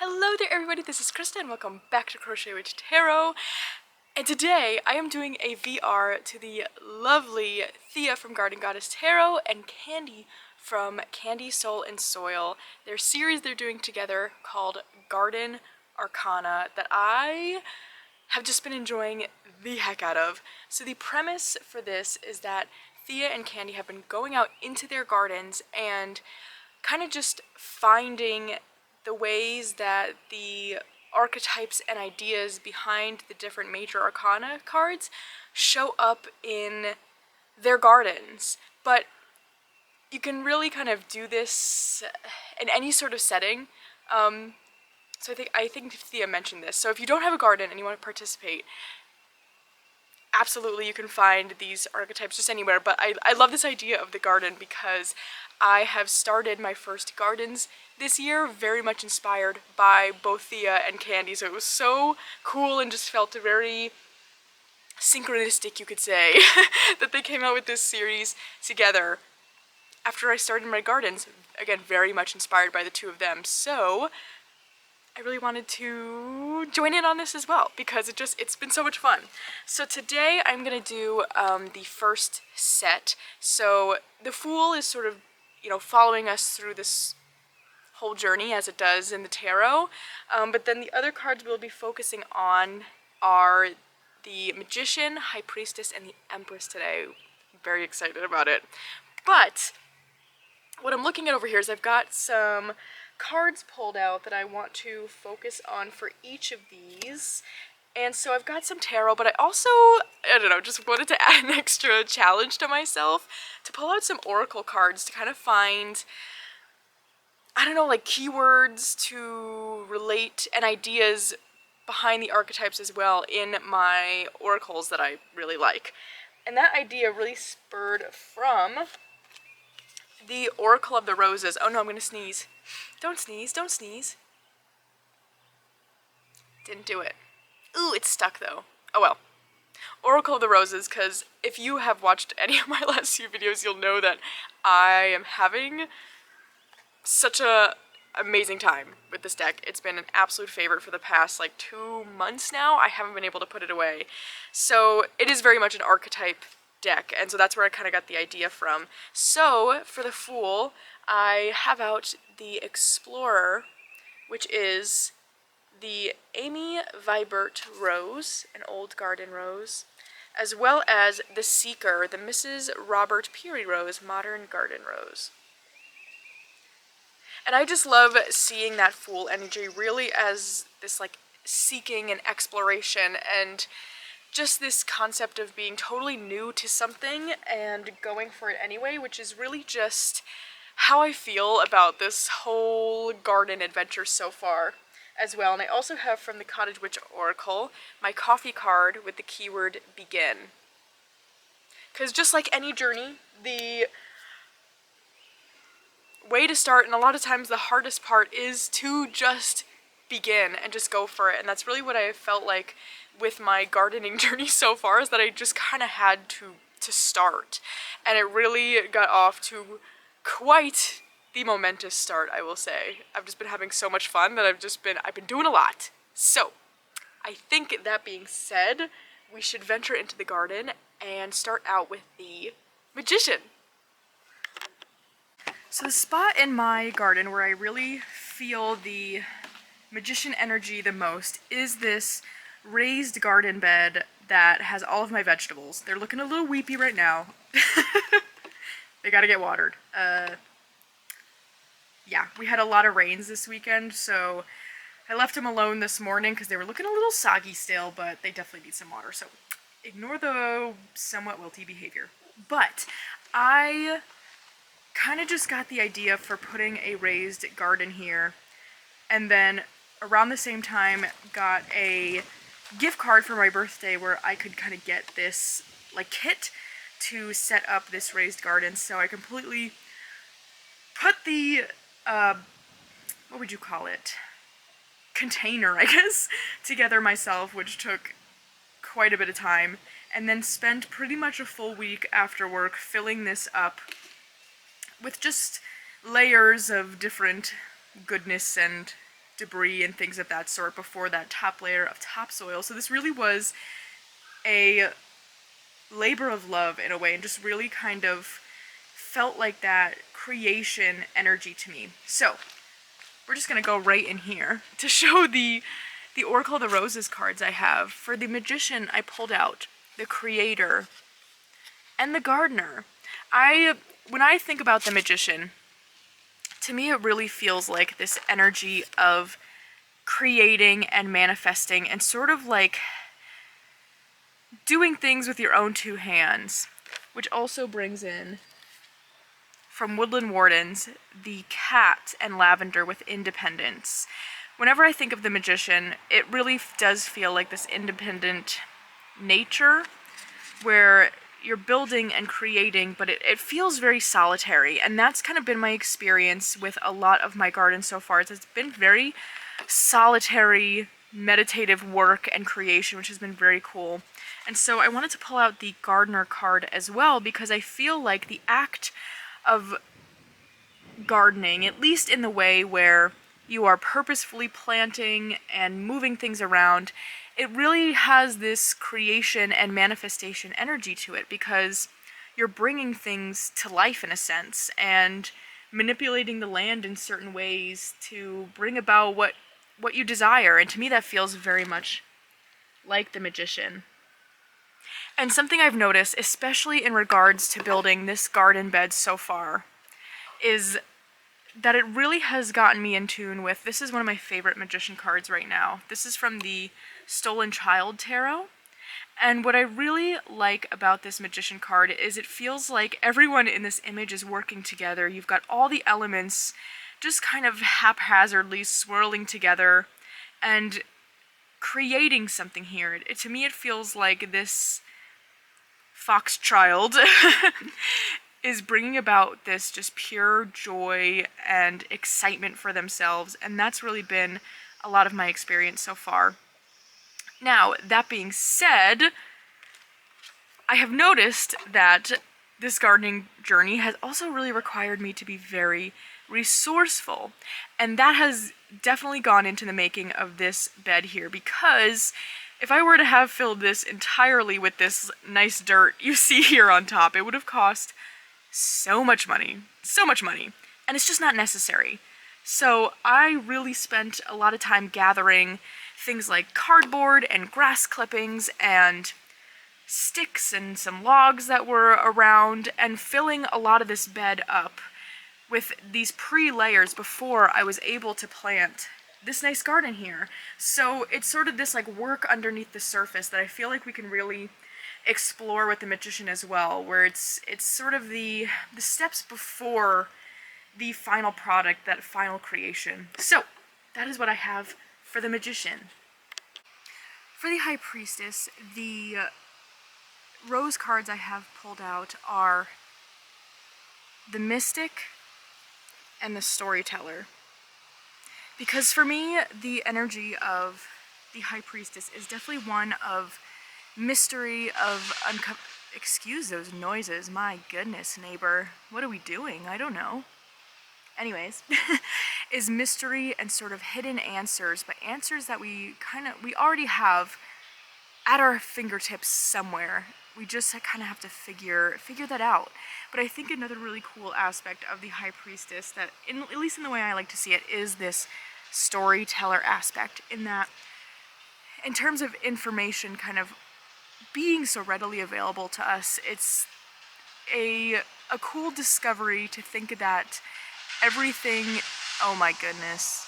Hello there everybody, this is Krista and welcome back to Crochet Witch Tarot. And today I am doing a VR to the lovely Thea from Garden Goddess Tarot and Candy from Candy Soul and Soil. Their series they're doing together called Garden Arcana that I have just been enjoying the heck out of. So the premise for this is that Thea and Candy have been going out into their gardens and kind of just finding the ways that the archetypes and ideas behind the different major arcana cards show up in their gardens. But you can really kind of do this in any sort of setting. So I think Thea mentioned this. So if you don't have a garden and you want to participate, absolutely you can find these archetypes just anywhere, but I love this idea of the garden because I have started my first gardens this year very much inspired by both Thea and Candy, so it was so cool and just felt very synchronistic, you could say, that they came out with this series together after I started my gardens, again very much inspired by the two of them. So I really wanted to join in on this as well because it's been so much fun. So today I'm gonna do the first set. So the Fool is sort of, following us through this whole journey as it does in the tarot. But then the other cards we'll be focusing on are the Magician, High Priestess, and the Empress today. I'm very excited about it. But what I'm looking at over here is I've got some cards pulled out that I want to focus on for each of these. And so I've got some tarot, but I also, just wanted to add an extra challenge to myself to pull out some oracle cards to kind of find, like keywords to relate and ideas behind the archetypes as well in my oracles that I really like. And that idea really spurred from the Oracle of the Roses. Oh no, I'm gonna sneeze. Don't sneeze, don't sneeze. Didn't do it. Ooh, it's stuck though. Oh well. Oracle of the Roses, because if you have watched any of my last few videos, you'll know that I am having such a amazing time with this deck. It's been an absolute favorite for the past 2 months now. I haven't been able to put it away. So it is very much an archetype deck, and so that's where I kind of got the idea from. So for the Fool, I have out the Explorer, which is the Amy Vibert Rose, an old garden rose, as well as the Seeker, the Mrs. Robert Peary Rose, modern garden rose. And I just love seeing that Fool energy really as this seeking and exploration and just this concept of being totally new to something and going for it anyway, which is really just how I feel about this whole garden adventure so far as well. And I also have from the Cottage Witch Oracle my coffee card with the keyword begin. Because just like any journey, the way to start, and a lot of times the hardest part, is to just begin and just go for it. And that's really what I felt like with my gardening journey so far, is that I just kind of had to start. And it really got off to quite the momentous start, I will say. I've just been having so much fun that I've been doing a lot. So I think that being said, we should venture into the garden and start out with the Magician. So the spot in my garden where I really feel the Magician energy the most is this raised garden bed that has all of my vegetables. They're looking a little weepy right now. They gotta get watered. Yeah, we had a lot of rains this weekend, so I left them alone this morning because they were looking a little soggy still, but they definitely need some water, so ignore the somewhat wilty behavior. But I kind of just got the idea for putting a raised garden here, and then around the same time got a gift card for my birthday where I could kind of get this kit to set up this raised garden. So I completely put the what would you call it, container, I guess, together myself, which took quite a bit of time, and then spent pretty much a full week after work filling this up with just layers of different goodness and debris and things of that sort before that top layer of topsoil. So this really was a labor of love in a way, and just really kind of felt like that creation energy to me. So we're just gonna go right in here to show the Oracle of the Roses cards I have. For the Magician, I pulled out the Creator and the Gardener. When I think about the Magician, to me it really feels like this energy of creating and manifesting and sort of like doing things with your own two hands, which also brings in, from Woodland Wardens, the Cat and Lavender with Independence. Whenever I think of the Magician, it really does feel like this independent nature where you're building and creating, but it feels very solitary, and that's kind of been my experience with a lot of my gardens so far. It's been very solitary, meditative work and creation, which has been very cool. And so I wanted to pull out the Gardener card as well, because I feel like the act of gardening, at least in the way where you are purposefully planting and moving things around, it really has this creation and manifestation energy to it, because you're bringing things to life in a sense and manipulating the land in certain ways to bring about what you desire. And to me that feels very much like the Magician. And something I've noticed, especially in regards to building this garden bed so far, is that it really has gotten me in tune with, this is one of my favorite Magician cards right now. This is from the Stolen Child Tarot. And what I really like about this Magician card is it feels like everyone in this image is working together. You've got all the elements just kind of haphazardly swirling together and creating something here. To me it feels like this fox child is bringing about this just pure joy and excitement for themselves, and that's really been a lot of my experience so far. Now, that being said, I have noticed that this gardening journey has also really required me to be very resourceful, and that has definitely gone into the making of this bed here, because if I were to have filled this entirely with this nice dirt you see here on top, it would have cost so much money, and it's just not necessary. So I really spent a lot of time gathering things like cardboard and grass clippings and sticks and some logs that were around, and filling a lot of this bed up with these pre-layers before I was able to plant this nice garden here. So it's sort of this like work underneath the surface that I feel like we can really explore with the Magician as well, where it's sort of the steps before the final product, that final creation. So that is what I have for the Magician. For the High Priestess, the rose cards I have pulled out are the Mystic and the Storyteller. Because for me, the energy of the High Priestess is definitely one of mystery, of excuse those noises, my goodness, neighbor, what are we doing? I don't know. Anyways, is mystery and sort of hidden answers, but answers that we already have at our fingertips somewhere. We just kind of have to figure that out. But I think another really cool aspect of the High Priestess, that at least in the way I like to see it, is this storyteller aspect, in that in terms of information kind of being so readily available to us, it's a cool discovery to think that everything, oh my goodness,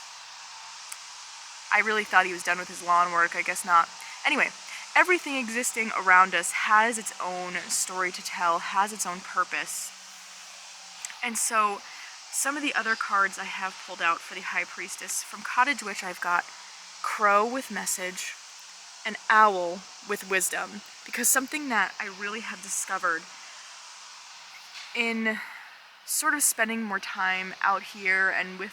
I really thought he was done with his lawn work, I guess not. Anyway, everything existing around us has its own story to tell, has its own purpose. And so some of the other cards I have pulled out for the High Priestess, from Cottage Witch I've got Crow with Message and Owl with Wisdom, because something that I really have discovered in sort of spending more time out here and with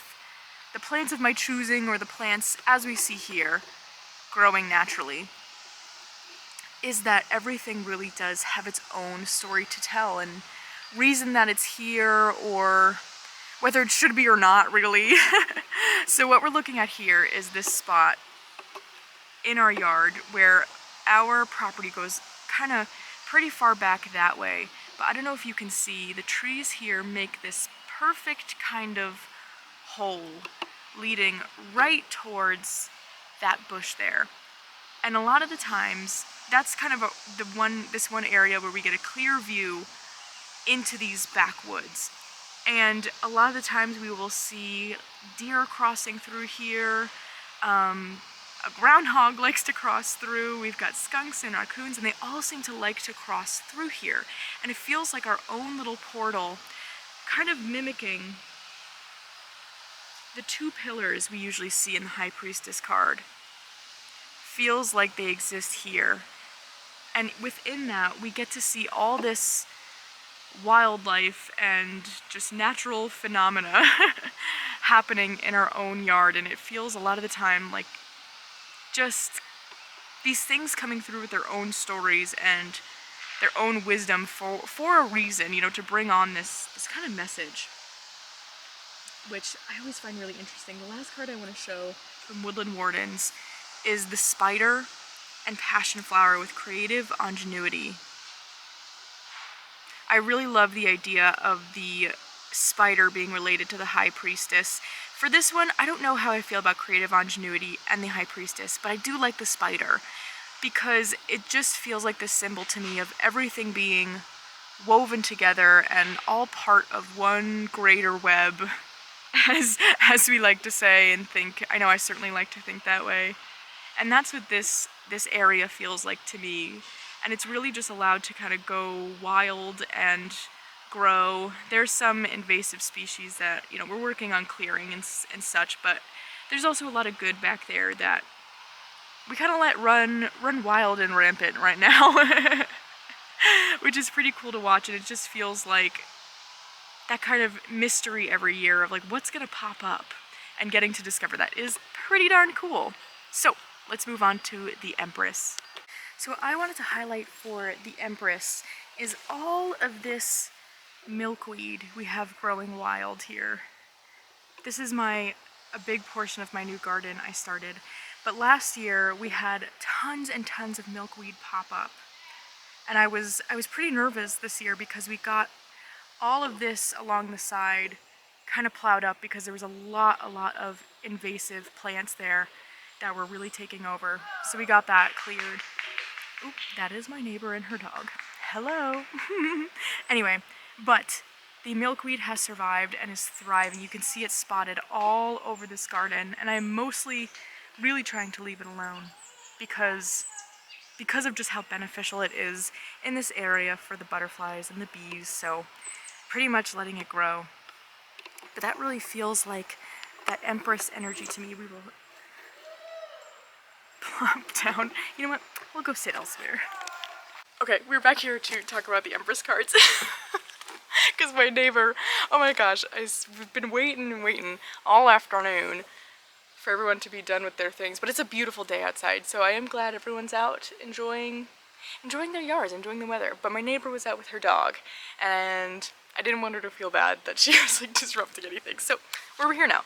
the plants of my choosing, or the plants as we see here growing naturally, is that everything really does have its own story to tell and reason that it's here, or whether it should be or not, really. So what we're looking at here is this spot in our yard where our property goes kind of pretty far back that way. But I don't know if you can see, the trees here make this perfect kind of hole leading right towards that bush there. And a lot of the times, that's kind of this one area where we get a clear view into these backwoods. And a lot of the times we will see deer crossing through here, a groundhog likes to cross through, we've got skunks and raccoons, and they all seem to like to cross through here. And it feels like our own little portal, kind of mimicking the two pillars we usually see in the High Priestess card. Feels like they exist here. And within that, we get to see all this wildlife and just natural phenomena happening in our own yard, and it feels a lot of the time like just these things coming through with their own stories and their own wisdom for a reason, you know, to bring on this kind of message, which I always find really interesting. The last card I want to show from Woodland Wardens is the Spider and Passion Flower with creative ingenuity. I really love the idea of the spider being related to the High Priestess. For this one, I don't know how I feel about creative ingenuity and the High Priestess, but I do like the spider because it just feels like the symbol to me of everything being woven together and all part of one greater web, as we like to say and think. I know I certainly like to think that way. And that's what this area feels like to me. And it's really just allowed to kind of go wild and grow. There's some invasive species that, you know, we're working on clearing and such, but there's also a lot of good back there that we kind of let run wild and rampant right now, which is pretty cool to watch. And it just feels like that kind of mystery every year of like what's gonna pop up, and getting to discover that is pretty darn cool. So let's move on to the Empress. So what I wanted to highlight for the Empress is all of this milkweed we have growing wild here. This is a big portion of my new garden I started, but last year we had tons and tons of milkweed pop up. And I was pretty nervous this year because we got all of this along the side kind of plowed up because there was a lot of invasive plants there that were really taking over. So we got that cleared. Oop, that is my neighbor and her dog. Hello. Anyway, but the milkweed has survived and is thriving. You can see it spotted all over this garden, and I'm mostly really trying to leave it alone because of just how beneficial it is in this area for the butterflies and the bees, so pretty much letting it grow. But that really feels like that Empress energy to me. We will plop down. You know what? We'll go sit elsewhere. Okay, we're back here to talk about the Empress cards. Because my neighbor, oh my gosh, we've been waiting all afternoon for everyone to be done with their things. But it's a beautiful day outside, so I am glad everyone's out enjoying their yards, enjoying the weather. But my neighbor was out with her dog, and I didn't want her to feel bad that she was like disrupting anything. So we're here now.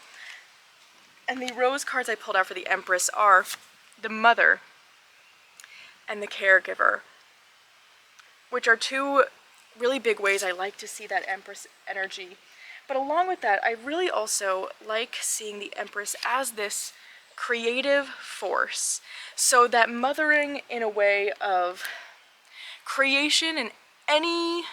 And the rose cards I pulled out for the Empress are the Mother and the Caregiver, which are two really big ways I like to see that Empress energy. But along with that, I really also like seeing the Empress as this creative force. So that mothering in a way of creation in any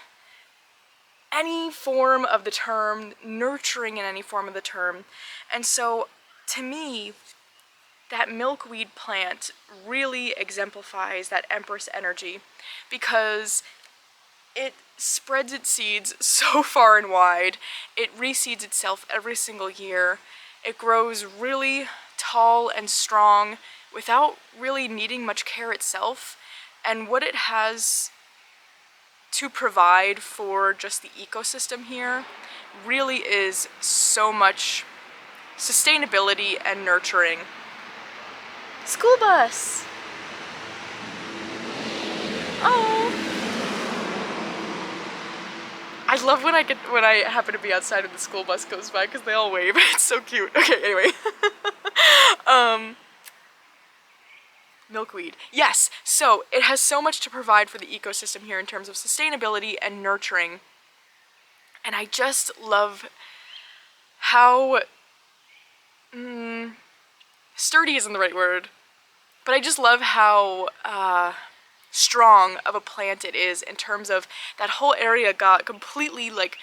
form of the term, nurturing in any form of the term. And so to me, that milkweed plant really exemplifies that Empress energy because it spreads its seeds so far and wide. It reseeds itself every single year. It grows really tall and strong without really needing much care itself. And what it has to provide for just the ecosystem here really is so much sustainability and nurturing. School bus! Oh! I love when I happen to be outside and the school bus goes by because they all wave. It's so cute. Okay, anyway. Milkweed. Yes, so it has so much to provide for the ecosystem here in terms of sustainability and nurturing. And I just love how sturdy isn't the right word, but I just love how strong of a plant it is in terms of that whole area got completely like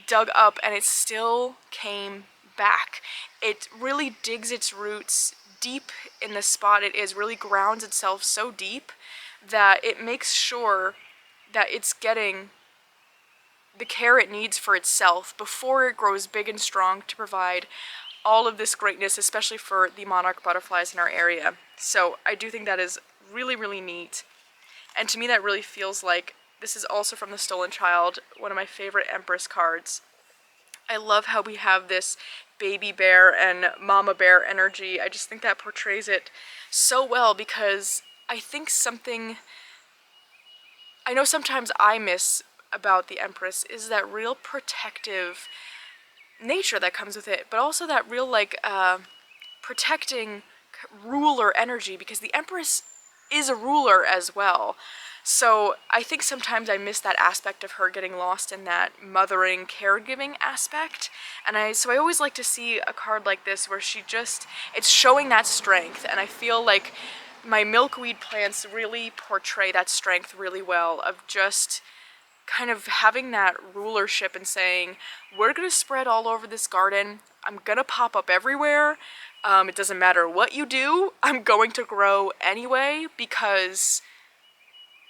dug up and it still came back. It really digs its roots deep in the spot it is, really grounds itself so deep that it makes sure that it's getting the care it needs for itself before it grows big and strong to provide all of this greatness, especially for the monarch butterflies in our area. So I do think that is really, really neat. And to me that really feels like this is also from the Stolen Child, one of my favorite Empress cards. I love how we have this baby bear and mama bear energy. I just think that portrays it so well because I think I know sometimes I miss about the Empress is that real protective nature that comes with it, but also that real like protecting ruler energy, because the Empress is a ruler as well. So I think sometimes I miss that aspect of her getting lost in that mothering, caregiving aspect. And so I always like to see a card like this where it's showing that strength, and I feel like my milkweed plants really portray that strength really well, of just kind of having that rulership and saying, we're gonna spread all over this garden, I'm gonna pop up everywhere, it doesn't matter what you do, I'm going to grow anyway because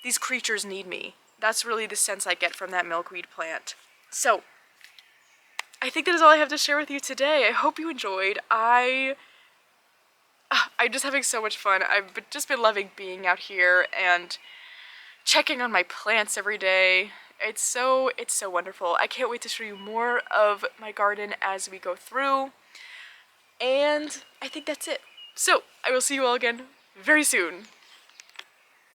these creatures need me. That's really the sense I get from that milkweed plant. So, I think that is all I have to share with you today. I hope you enjoyed. I'm just having so much fun. I've just been loving being out here and checking on my plants every day. It's so wonderful. I can't wait to show you more of my garden as we go through. And I think that's it. So, I will see you all again very soon.